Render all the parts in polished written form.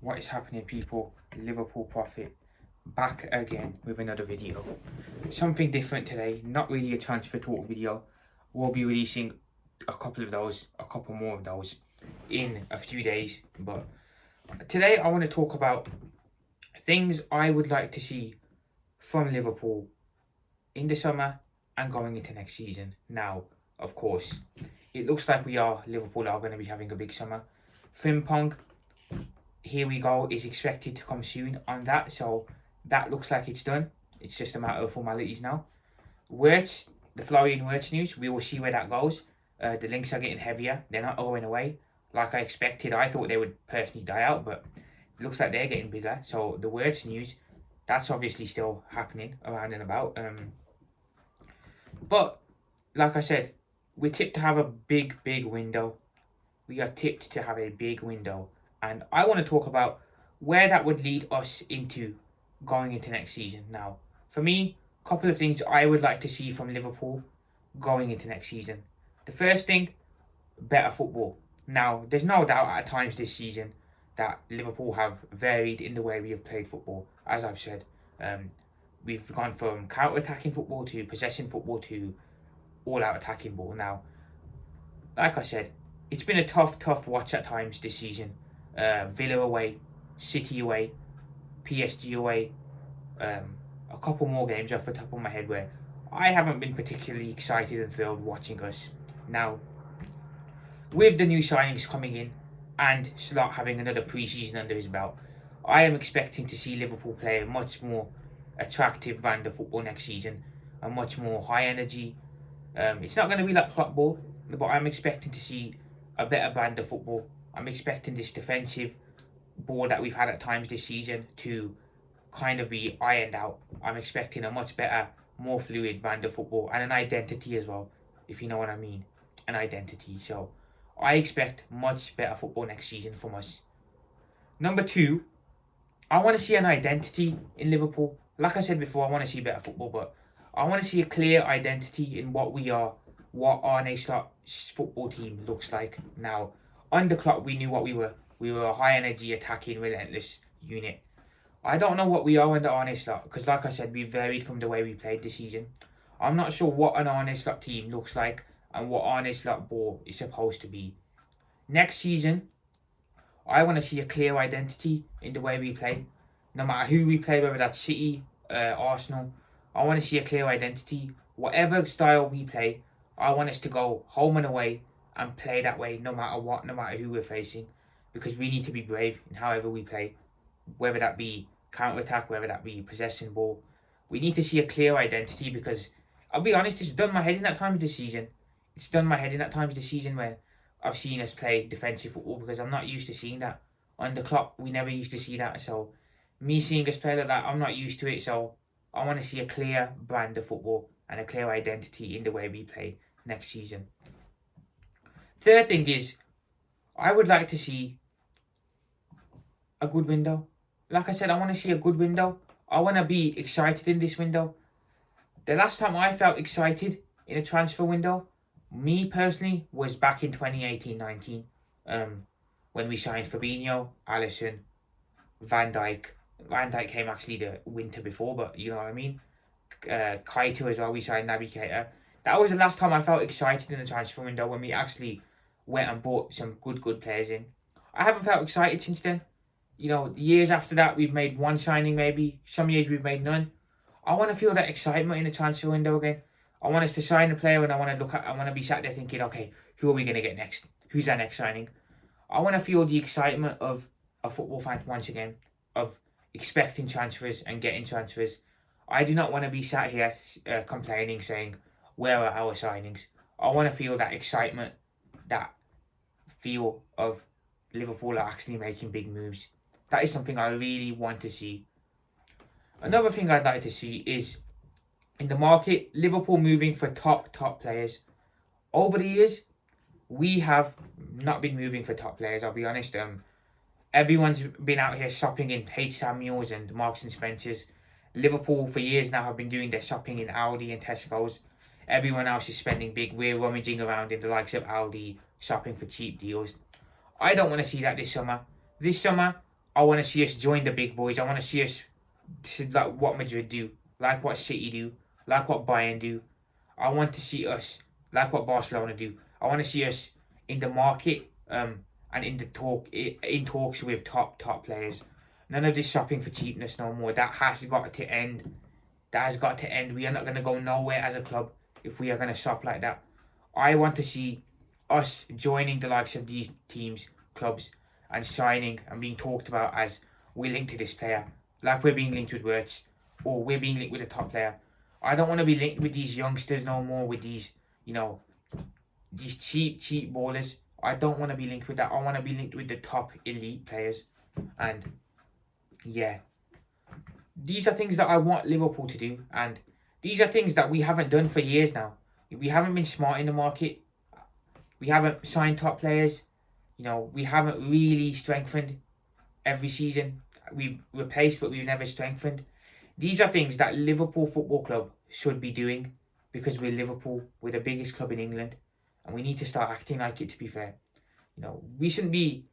What is happening, people? Liverpool Prophet back again with another video. Something different today, not really a transfer talk video. We'll be releasing a couple more of those in a few days. But today I want to talk about things I would like to see from Liverpool in the summer and going into next season. Now, of course, it looks like Liverpool are going to be having a big summer. Frimpong, here we go, is expected to come soon on that, so that looks like it's done. It's just a matter of formalities now. Wirtz, the Florian Wirtz news, we will see where that goes. The links are getting heavier, they're not going away like I expected. I thought they would personally die out, but it looks like they're getting bigger. So the Wirtz news, that's obviously still happening around and about. But like I said, we're tipped to have a big window. We are tipped to have a big window. And I want to talk about where that would lead us into going into next season. Now, for me, a couple of things I would like to see from Liverpool going into next season. The first thing, better football. Now, there's no doubt at times this season that Liverpool have varied in the way we have played football. As I've said, we've gone from counter-attacking football to possession football to all-out attacking ball. Now, like I said, it's been a tough watch at times this season. Villa away, City away, PSG away, a couple more games off the top of my head where I haven't been particularly excited and thrilled watching us. Now, with the new signings coming in and Slot having another pre-season under his belt, I am expecting to see Liverpool play a much more attractive brand of football next season, a much more high energy. It's not going to be like Klopp ball, but I'm expecting to see a better brand of football. I'm expecting this defensive ball that we've had at times this season to kind of be ironed out. I'm expecting a much better, more fluid brand of football and an identity as well, if you know what I mean. An identity. So I expect much better football next season from us. Number two, I want to see an identity in Liverpool. Like I said before, I want to see better football, but I want to see a clear identity in what we are, what Arne Slot's football team looks like now. Under Klopp, we knew what we were. We were a high-energy, attacking, relentless unit. I don't know what we are under Arne Slot, because like I said, we varied from the way we played this season. I'm not sure what an Arne Slot team looks like and what Arne Slot ball is supposed to be. Next season, I want to see a clear identity in the way we play. No matter who we play, whether that's City, Arsenal, I want to see a clear identity. Whatever style we play, I want us to go home and away and play that way no matter what, no matter who we're facing, because we need to be brave in however we play, whether that be counter-attack, whether that be possession ball. We need to see a clear identity, because I'll be honest, it's done my head in at times this season. It's done my head in at times this season where I've seen us play defensive football, because I'm not used to seeing that. Under Klopp, we never used to see that, so me seeing us play like that, I'm not used to it, so I want to see a clear brand of football and a clear identity in the way we play next season. Third thing is, I would like to see a good window. Like I said, I want to see a good window. I want to be excited in this window. The last time I felt excited in a transfer window, me personally, was back in 2018-19, when we signed Fabinho, Alisson, Van Dijk. Van Dijk came actually the winter before, but you know what I mean. Kaito as well, we signed Navigator. That was the last time I felt excited in the transfer window, when we actually went and bought some good players in. I haven't felt excited since then. You know, years after that, we've made one signing maybe. Some years we've made none. I want to feel that excitement in the transfer window again. I want us to sign a player and I want to be sat there thinking, okay, who are we going to get next? Who's our next signing? I want to feel the excitement of a football fan once again, of expecting transfers and getting transfers. I do not want to be sat here complaining, saying, where are our signings? I want to feel that excitement, that feel of Liverpool are actually making big moves. That is something I really want to see. Another thing I'd like to see is, in the market, Liverpool moving for top players. Over the years, we have not been moving for top players, I'll be honest. Everyone's been out here shopping in H. Samuels and Marks and Spencer's. Liverpool for years now have been doing their shopping in Aldi and Tesco's. Everyone else is spending big. We're rummaging around in the likes of Aldi, shopping for cheap deals. I don't want to see that this summer. This summer, I want to see us join the big boys. I want to see us like what Madrid do, like what City do, like what Bayern do. I want to see us like what Barcelona do. I want to see us in the market and in the in talks with top players. None of this shopping for cheapness no more. That has got to end. That has got to end. We are not going to go nowhere as a club if we are going to shop like that. I want to see us joining the likes of these teams, clubs, and signing and being talked about as we're linked to this player, like we're being linked with Wirtz, or we're being linked with a top player. I don't want to be linked with these youngsters no more, with these, these cheap ballers. I don't want to be linked with that. I want to be linked with the top elite players. And yeah, these are things that I want Liverpool to do. And these are things that we haven't done for years now. We haven't been smart in the market. We haven't signed top players. We haven't really strengthened every season. We've replaced, but we've never strengthened. These are things that Liverpool Football Club should be doing because we're Liverpool. We're the biggest club in England, and we need to start acting like it. To be fair, we shouldn't be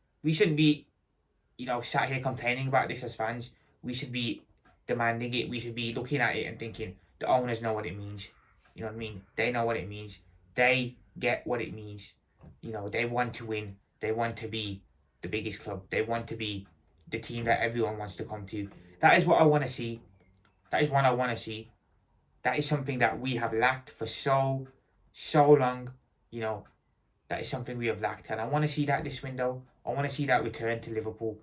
sat here complaining about this as fans. We should be demanding it. We should be looking at it and thinking the owners know what it means. You know what I mean? They know what it means. They get what it means. They want to win. They want to be the biggest club. They want to be the team that everyone wants to come to. That is what I want to see. That is what I want to see. That is something that we have lacked for so long. That is something we have lacked. And I want to see that this window. I want to see that return to Liverpool.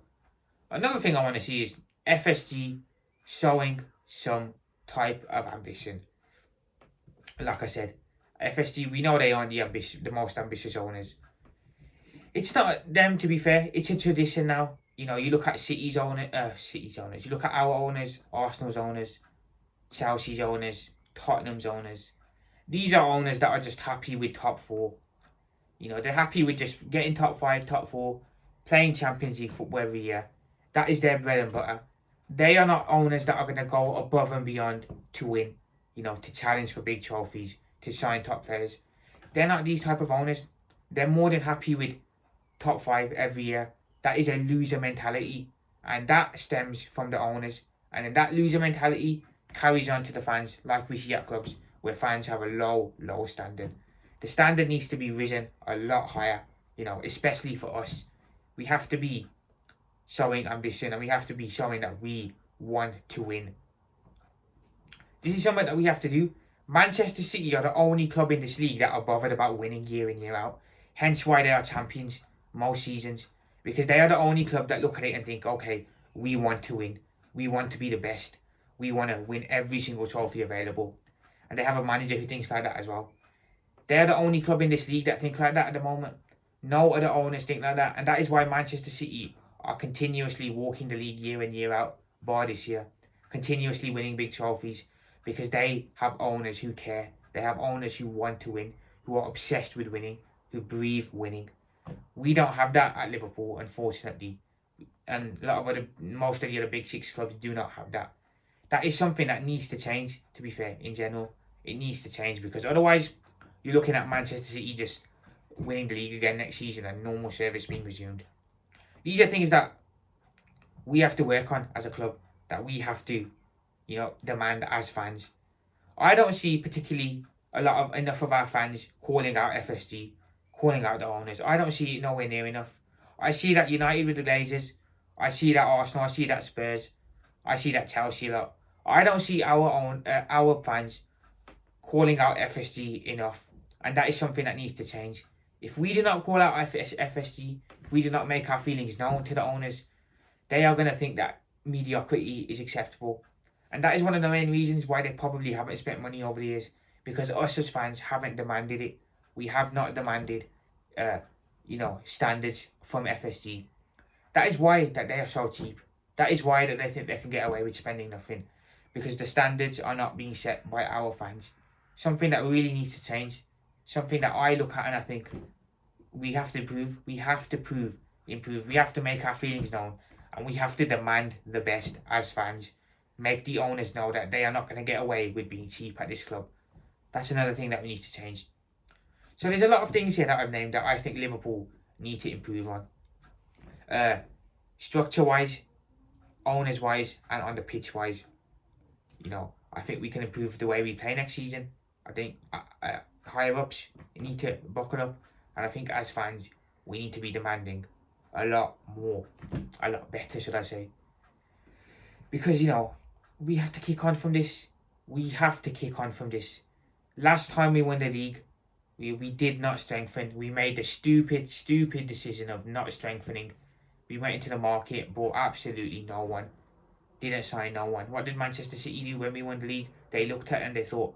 Another thing I want to see is FSG showing some type of ambition. Like I said, FSG, we know they aren't the most ambitious owners. It's not them, to be fair. It's a tradition now. You look at City's owners. You look at our owners, Arsenal's owners, Chelsea's owners, Tottenham's owners. These are owners that are just happy with top four. They're happy with just getting top 5, top 4, playing Champions League football every year. That is their bread and butter. They are not owners that are going to go above and beyond to win, to challenge for big trophies, to sign top players. They're not these type of owners. They're more than happy with top 5 every year. That is a loser mentality, and that stems from the owners. And then that loser mentality carries on to the fans, like we see at clubs where fans have a low standard. The standard needs to be risen a lot higher, especially for us. We have to be showing ambition, and we have to be showing that we want to win. This is something that we have to do. Manchester City are the only club in this league that are bothered about winning year in, year out. Hence why they are champions most seasons. Because they are the only club that look at it and think, okay, we want to win. We want to be the best. We want to win every single trophy available. And they have a manager who thinks like that as well. They're the only club in this league that think like that at the moment. No other owners think like that. And that is why Manchester City are continuously walking the league year in, year out, bar this year. Continuously winning big trophies. Because they have owners who care. They have owners who want to win. Who are obsessed with winning. Who breathe winning. We don't have that at Liverpool, unfortunately. And most of the other big 6 clubs do not have that. That is something that needs to change, to be fair, in general. It needs to change because otherwise you're looking at Manchester City just winning the league again next season and normal service being resumed. These are things that we have to work on as a club, that we have to, demand as fans. I don't see particularly enough of our fans calling out FSG, calling out the owners. I don't see it nowhere near enough. I see that United with the Glazers. I see that Arsenal. I see that Spurs. I see that Chelsea a lot. I don't see our fans calling out FSG enough, and that is something that needs to change. If we do not call out FSG, if we do not make our feelings known to the owners, they are going to think that mediocrity is acceptable. And that is one of the main reasons why they probably haven't spent money over the years, because us as fans haven't demanded it. We have not demanded, standards from FSG. That is why that they are so cheap. That is why that they think they can get away with spending nothing, because the standards are not being set by our fans. Something that really needs to change. Something that I look at and I think we have to improve. We have to improve. We have to make our feelings known, and we have to demand the best as fans. Make the owners know that they are not going to get away with being cheap at this club. That's another thing that we need to change. So there's a lot of things here that I've named that I think Liverpool need to improve on. Structure-wise, owners wise and on the pitch wise. You know, I think we can improve the way we play next season. I think higher ups need to buckle up, and I think as fans we need to be demanding a lot more, a lot better, should I say? Because we have to kick on from this. We have to kick on from this. Last time we won the league, we did not strengthen. We made the stupid decision of not strengthening. We went into the market, bought absolutely no one. Didn't sign no one. What did Manchester City do when we won the league? They looked at it and they thought,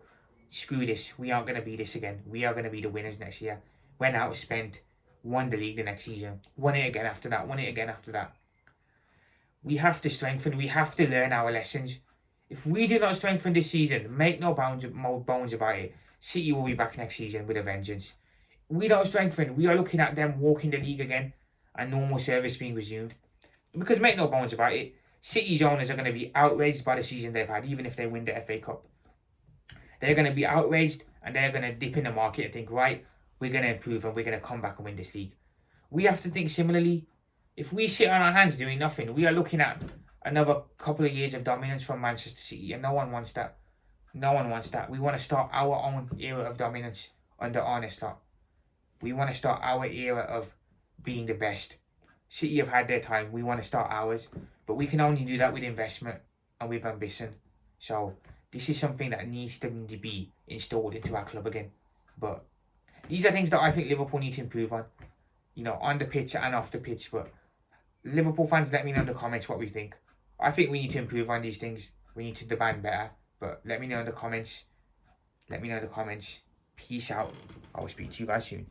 screw this, we aren't going to be this again. We are going to be the winners next year. Went out, spent, won the league the next season. Won it again after that, won it again after that. We have to strengthen. We have to learn our lessons. If we do not strengthen this season, make no bones about it, City will be back next season with a vengeance. We don't strengthen. We are looking at them walking the league again and normal service being resumed. Because make no bones about it, City's owners are going to be outraged by the season they've had, even if they win the FA Cup. They're going to be outraged and they're going to dip in the market and think, right, we're going to improve and we're going to come back and win this league. We have to think similarly. If we sit on our hands doing nothing, we are looking at another couple of years of dominance from Manchester City, and no one wants that. No one wants that. We want to start our own era of dominance under Arne Slot. We want to start our era of being the best. City have had their time. We want to start ours. But we can only do that with investment and with ambition. So this is something that needs to be installed into our club again. But these are things that I think Liverpool need to improve on. On the pitch and off the pitch. But Liverpool fans, let me know in the comments what we think. I think we need to improve on these things. We need to demand better. But let me know in the comments. Peace out. I will speak to you guys soon.